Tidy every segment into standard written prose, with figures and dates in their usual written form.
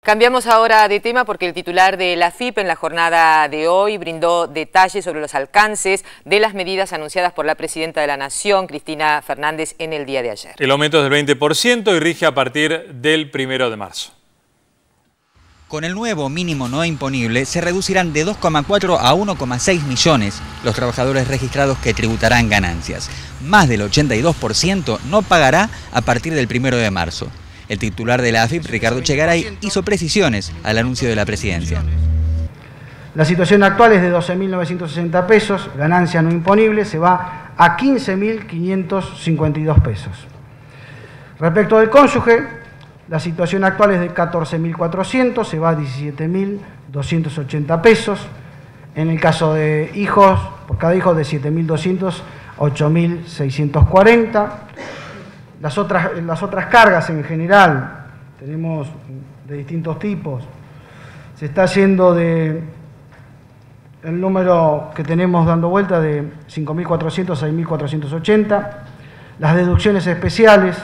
Cambiamos ahora de tema porque el titular de la AFIP en la jornada de hoy brindó detalles sobre los alcances de las medidas anunciadas por la Presidenta de la Nación, Cristina Fernández, en el día de ayer. El aumento es del 20% y rige a partir del 1 de marzo. Con el nuevo mínimo no imponible se reducirán de 2,4 a 1,6 millones los trabajadores registrados que tributarán ganancias. Más del 82% no pagará a partir del 1 de marzo. El titular de la AFIP, Ricardo Chegaray, hizo precisiones al anuncio de la presidencia. La situación actual es de 12.960 pesos, ganancia no imponible se va a 15.552 pesos. Respecto del cónyuge, la situación actual es de 14.400, se va a 17.280 pesos. En el caso de hijos, por cada hijo de 7.200, 8.640. Las otras cargas en general, tenemos de distintos tipos. Se está haciendo de el número que tenemos dando vuelta de 5.400 a 6.480. Las deducciones especiales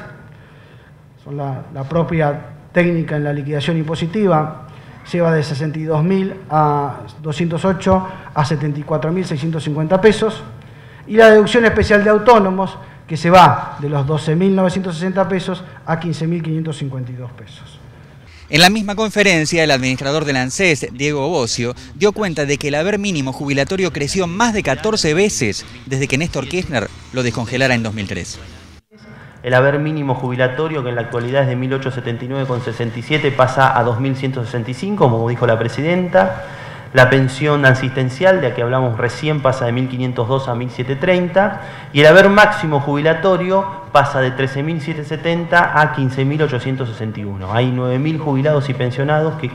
son la propia técnica en la liquidación impositiva, lleva de 62.000 a 208 a 74.650 pesos. Y la deducción especial de autónomos, que se va de los 12.960 pesos a 15.552 pesos. En la misma conferencia, el administrador del ANSES, Diego Bocio, dio cuenta de que el haber mínimo jubilatorio creció más de 14 veces desde que Néstor Kirchner lo descongelara en 2003. El haber mínimo jubilatorio, que en la actualidad es de 1.879,67, pasa a 2.165, como dijo la presidenta. La pensión asistencial, de la que hablamos recién, pasa de 1.502 a 1.730. Y el haber máximo jubilatorio pasa de 13.770 a 15.861. Hay 9.000 jubilados y pensionados que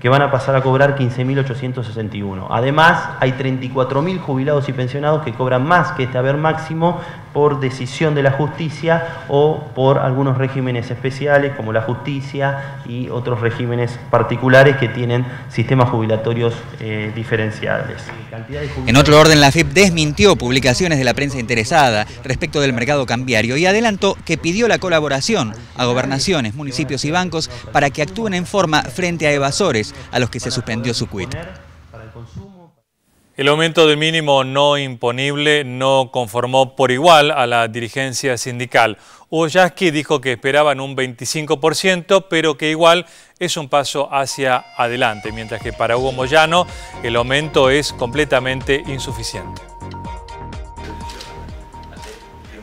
van a pasar a cobrar 15.861. Además, hay 34.000 jubilados y pensionados que cobran más que este haber máximo por decisión de la justicia o por algunos regímenes especiales como la justicia y otros regímenes particulares que tienen sistemas jubilatorios diferenciables. En otro orden, la AFIP desmintió publicaciones de la prensa interesada respecto del mercado cambiario y adelantó que pidió la colaboración a gobernaciones, municipios y bancos para que actúen en forma frente a evasores a los que se suspendió su quit. El aumento del mínimo no imponible no conformó por igual a la dirigencia sindical. Hugo Yasky dijo que esperaban un 25%, pero que igual es un paso hacia adelante, mientras que para Hugo Moyano el aumento es completamente insuficiente.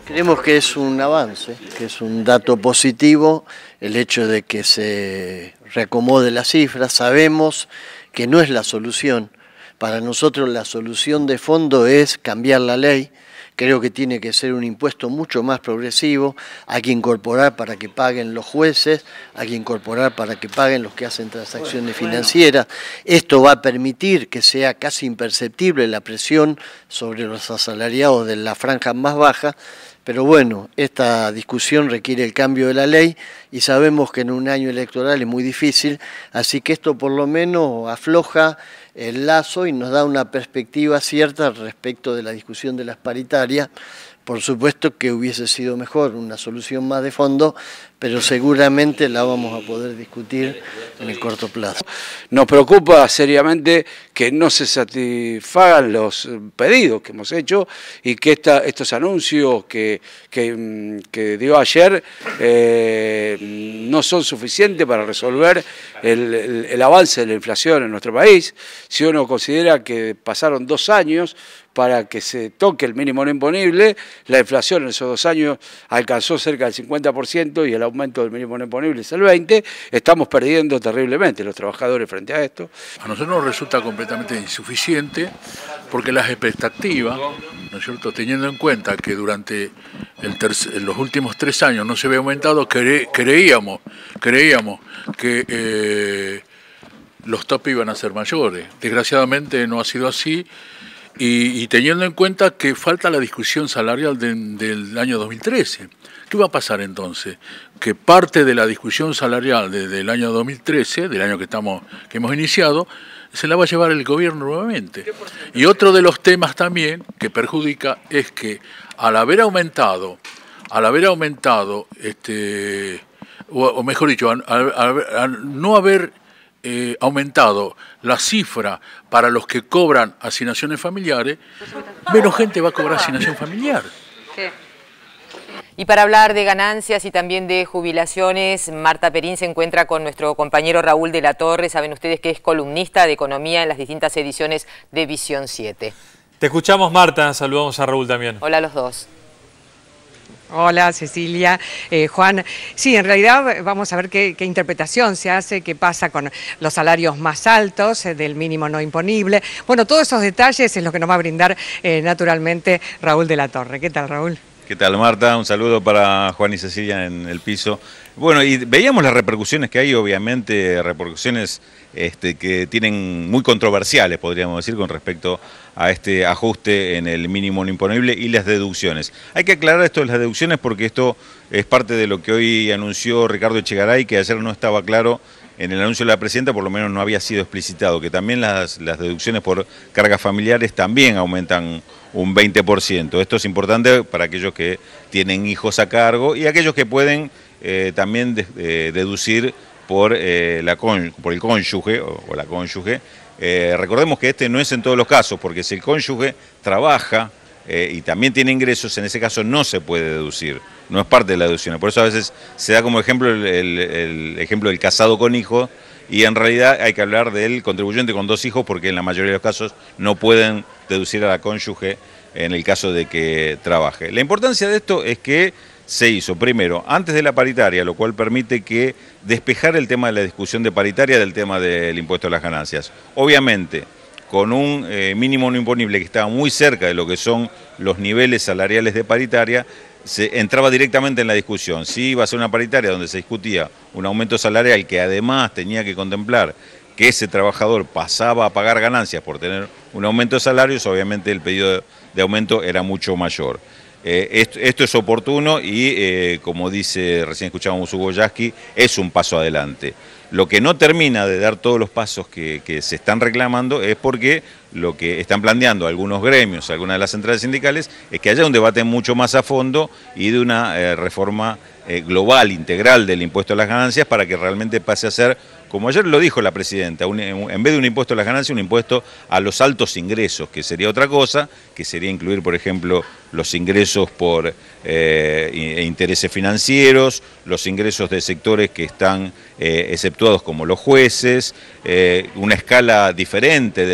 Creemos que es un avance, que es un dato positivo el hecho de que se reacomode la cifra. Sabemos que no es la solución. Para nosotros la solución de fondo es cambiar la ley. Creo que tiene que ser un impuesto mucho más progresivo. Hay que incorporar para que paguen los jueces, hay que incorporar para que paguen los que hacen transacciones financieras. Esto va a permitir que sea casi imperceptible la presión sobre los asalariados de la franja más baja. Pero bueno, esta discusión requiere el cambio de la ley y sabemos que en un año electoral es muy difícil, así que esto por lo menos afloja el lazo y nos da una perspectiva cierta respecto de la discusión de las paritarias. Por supuesto que hubiese sido mejor una solución más de fondo, pero seguramente la vamos a poder discutir en el corto plazo. Nos preocupa seriamente que no se satisfagan los pedidos que hemos hecho y que estos anuncios que dio ayer no son suficientes para resolver el avance de la inflación en nuestro país. Si uno considera que pasaron 2 años para que se toque el mínimo no imponible, la inflación en esos 2 años alcanzó cerca del 50% y el aumento del mínimo no imponible es el 20%, estamos perdiendo terriblemente los trabajadores frente a esto. A nosotros nos resulta completamente insuficiente porque las expectativas, ¿no es cierto?, teniendo en cuenta que durante los últimos 3 años no se había aumentado, creíamos que los topes iban a ser mayores. Desgraciadamente no ha sido así. Y teniendo en cuenta que falta la discusión salarial del año 2013. ¿Qué va a pasar entonces? Que parte de la discusión salarial del año 2013, del año que hemos iniciado, se la va a llevar el gobierno nuevamente. Y otro de los temas también que perjudica es que al haber aumentado o mejor dicho, al no haber aumentado la cifra para los que cobran asignaciones familiares, menos gente va a cobrar asignación familiar. Sí. Y para hablar de ganancias y también de jubilaciones, Marta Perín se encuentra con nuestro compañero Raúl de la Torre. Saben ustedes que es columnista de economía en las distintas ediciones de Visión 7. Te escuchamos, Marta. Saludamos a Raúl también. Hola a los dos. Hola Cecilia, Juan. Sí, en realidad vamos a ver qué interpretación se hace, qué pasa con los salarios más altos del mínimo no imponible. Bueno, todos esos detalles es lo que nos va a brindar naturalmente Raúl de la Torre. ¿Qué tal, Raúl? ¿Qué tal, Marta? Un saludo para Juan y Cecilia en el piso. Bueno, y veíamos las repercusiones que hay, obviamente, repercusiones que tienen muy controversiales, podríamos decir, con respecto a este ajuste en el mínimo no imponible y las deducciones. Hay que aclarar esto de las deducciones porque esto es parte de lo que hoy anunció Ricardo Echegaray, que ayer no estaba claro en el anuncio de la presidenta, por lo menos no había sido explicitado, que también las deducciones por cargas familiares también aumentan un 20%. Esto es importante para aquellos que tienen hijos a cargo y aquellos que pueden también deducir por el cónyuge o la cónyuge. Recordemos que este no es en todos los casos, porque si el cónyuge trabaja y también tiene ingresos, en ese caso no se puede deducir, no es parte de la deducción. Por eso a veces se da como ejemplo el ejemplo del casado con hijos, y en realidad hay que hablar del contribuyente con 2 hijos, porque en la mayoría de los casos no pueden deducir a la cónyuge en el caso de que trabaje. La importancia de esto es que se hizo primero antes de la paritaria, lo cual permite que despejar el tema de la discusión de paritaria del tema del impuesto a las ganancias. Obviamente, con un mínimo no imponible que estaba muy cerca de lo que son los niveles salariales de paritaria, se entraba directamente en la discusión. Si iba a ser una paritaria donde se discutía un aumento salarial que además tenía que contemplar que ese trabajador pasaba a pagar ganancias por tener un aumento de salarios, obviamente el pedido de aumento era mucho mayor. Esto es oportuno y, como dice, recién escuchábamos Hugo Yasky, es un paso adelante. Lo que no termina de dar todos los pasos que se están reclamando es porque lo que están planteando algunos gremios, algunas de las centrales sindicales, es que haya un debate mucho más a fondo y de una reforma global, integral del impuesto a las ganancias, para que realmente pase a ser, como ayer lo dijo la presidenta, en vez de un impuesto a las ganancias, un impuesto a los altos ingresos, que sería otra cosa, que sería incluir, por ejemplo, los ingresos por intereses financieros, los ingresos de sectores que están exceptuados como los jueces, una escala diferente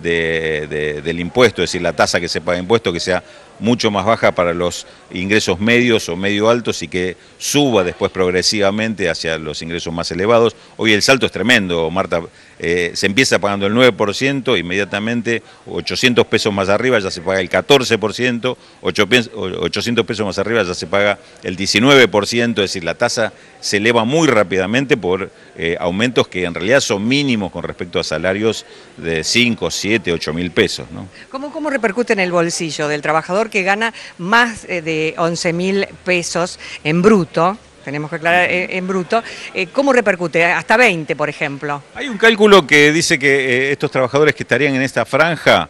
del impuesto, es decir, la tasa que se paga de impuesto que sea mucho más baja para los ingresos medios o medio altos y que suba después progresivamente hacia los ingresos más elevados. Hoy el salto es tremendo, Marta. Se empieza pagando el 9%, inmediatamente 800 pesos más arriba ya se paga el 14%, 800 pesos más arriba ya se paga el 19%, es decir, la tasa se eleva muy rápidamente por aumentos que en realidad son mínimos con respecto a salarios de 5, 7, 8 mil pesos, ¿no? ¿Cómo repercute en el bolsillo del trabajador que gana más de 11.000 pesos en bruto? Tenemos que aclarar en bruto. ¿Cómo repercute? Hasta 20, por ejemplo. Hay un cálculo que dice que estos trabajadores que estarían en esta franja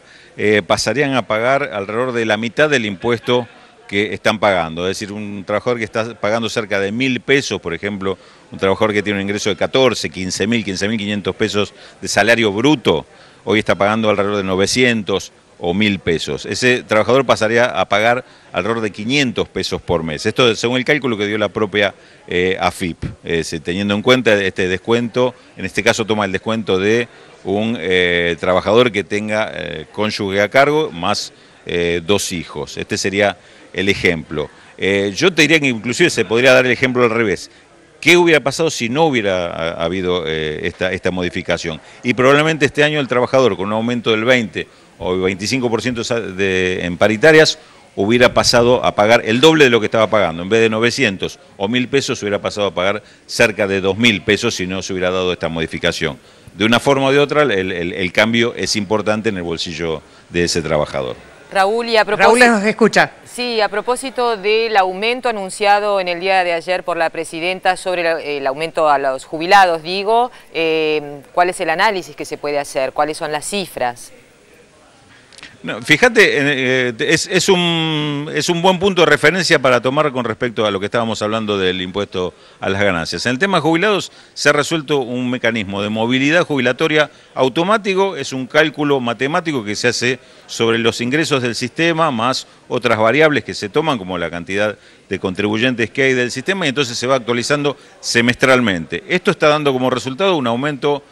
pasarían a pagar alrededor de la mitad del impuesto que están pagando. Es decir, un trabajador que está pagando cerca de 1.000 pesos, por ejemplo, un trabajador que tiene un ingreso de 14, 15.500 pesos de salario bruto, hoy está pagando alrededor de 900 o 1.000 pesos. Ese trabajador pasaría a pagar alrededor de 500 pesos por mes. Esto según el cálculo que dio la propia AFIP, teniendo en cuenta este descuento, en este caso toma el descuento de un trabajador que tenga cónyuge a cargo más 2 hijos. Este sería el ejemplo. Yo te diría que inclusive se podría dar el ejemplo al revés. ¿Qué hubiera pasado si no hubiera habido esta modificación? Y probablemente este año el trabajador con un aumento del 20 o 25% en paritarias hubiera pasado a pagar el doble de lo que estaba pagando. En vez de 900 o 1.000 pesos hubiera pasado a pagar cerca de 2.000 pesos si no se hubiera dado esta modificación. De una forma o de otra el cambio es importante en el bolsillo de ese trabajador. Raúl, y a propósito... Raúl nos escucha. Sí, a propósito del aumento anunciado en el día de ayer por la presidenta sobre el aumento a los jubilados, digo, ¿cuál es el análisis que se puede hacer? ¿Cuáles son las cifras? No, fíjate, es un buen punto de referencia para tomar con respecto a lo que estábamos hablando del impuesto a las ganancias. En el tema de jubilados se ha resuelto un mecanismo de movilidad jubilatoria automático, es un cálculo matemático que se hace sobre los ingresos del sistema más otras variables que se toman como la cantidad de contribuyentes que hay del sistema y entonces se va actualizando semestralmente. Esto está dando como resultado un aumento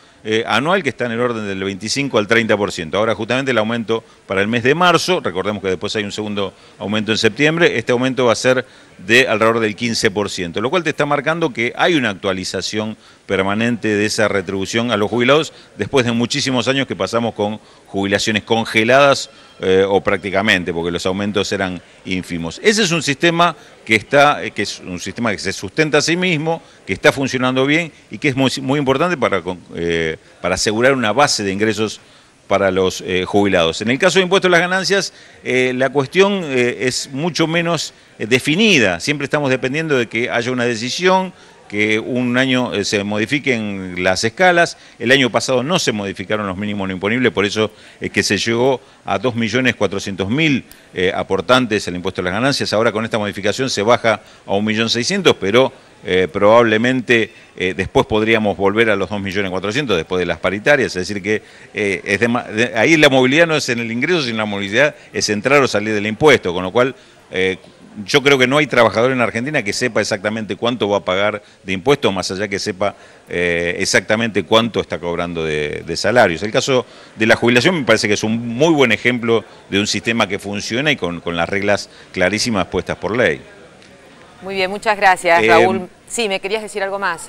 anual que está en el orden del 25 al 30%. Ahora justamente el aumento para el mes de marzo, recordemos que después hay un segundo aumento en septiembre, este aumento va a ser de alrededor del 15%, lo cual te está marcando que hay una actualización permanente de esa retribución a los jubilados después de muchísimos años que pasamos con jubilaciones congeladas o prácticamente, porque los aumentos eran ínfimos. Ese es un sistema que es un sistema que se sustenta a sí mismo, que está funcionando bien y que es muy importante para asegurar una base de ingresos para los jubilados. En el caso de impuestos a las ganancias, la cuestión es mucho menos definida. Siempre estamos dependiendo de que haya una decisión, que un año se modifiquen las escalas. El año pasado no se modificaron los mínimos no imponibles, por eso es que se llegó a 2.400.000 aportantes el impuesto a las ganancias. Ahora con esta modificación se baja a 1.600.000, pero probablemente después podríamos volver a los 2.400.000 después de las paritarias, es decir que ahí la movilidad no es en el ingreso, sino la movilidad es entrar o salir del impuesto, con lo cual yo creo que no hay trabajador en Argentina que sepa exactamente cuánto va a pagar de impuestos, más allá que sepa exactamente cuánto está cobrando de salarios. El caso de la jubilación me parece que es un muy buen ejemplo de un sistema que funciona y con las reglas clarísimas puestas por ley. Muy bien, muchas gracias, Raúl. Sí, ¿me querías decir algo más?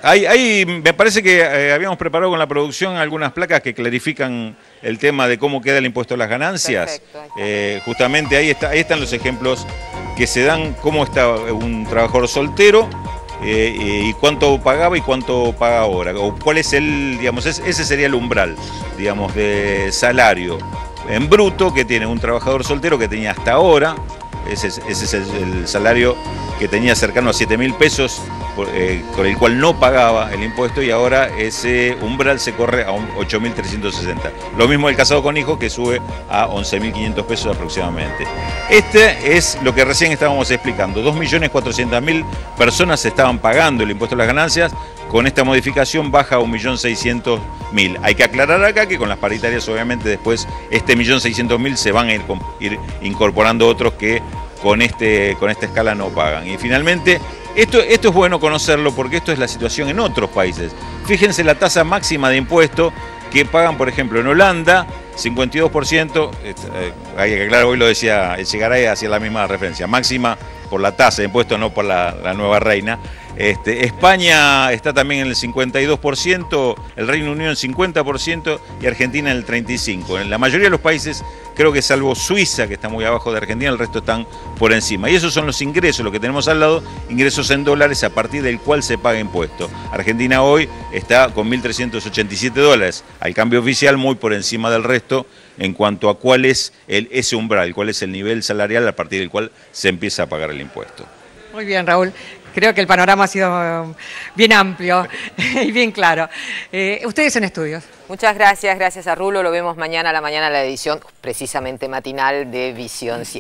Ahí me parece que habíamos preparado con la producción algunas placas que clarifican el tema de cómo queda el impuesto a las ganancias. Perfecto, justamente ahí están los ejemplos que se dan, cómo está un trabajador soltero y cuánto pagaba y cuánto paga ahora. O cuál es ese sería el umbral, digamos, de salario en bruto que tiene un trabajador soltero que tenía hasta ahora. Ese es el salario que tenía cercano a 7.000 pesos, con el cual no pagaba el impuesto, y ahora ese umbral se corre a 8.360. Lo mismo el casado con hijos, que sube a 11.500 pesos aproximadamente. Este es lo que recién estábamos explicando. 2.400.000 personas estaban pagando el impuesto a las ganancias. Con esta modificación baja a 1.600.000. Hay que aclarar acá que con las paritarias obviamente después este 1.600.000 se van a ir incorporando otros que con esta escala no pagan. Y finalmente, esto es bueno conocerlo porque esto es la situación en otros países. Fíjense la tasa máxima de impuesto que pagan, por ejemplo, en Holanda, 52%, hay que aclarar, hoy lo decía Echegaray, hacía la misma referencia, máxima por la tasa de impuesto, no por la nueva reina. España está también en el 52%, el Reino Unido en 50% y Argentina en el 35%. En la mayoría de los países, creo que salvo Suiza, que está muy abajo de Argentina, el resto están por encima. Y esos son los ingresos, lo que tenemos al lado, ingresos en dólares a partir del cual se paga impuesto. Argentina hoy está con $1.387, al cambio oficial muy por encima del resto en cuanto a cuál es ese umbral, cuál es el nivel salarial a partir del cual se empieza a pagar el impuesto. Muy bien, Raúl. Creo que el panorama ha sido bien amplio y bien claro. Ustedes en estudios. Muchas gracias, gracias a Rulo. Lo vemos mañana a la mañana en la edición precisamente matinal de Visión 7.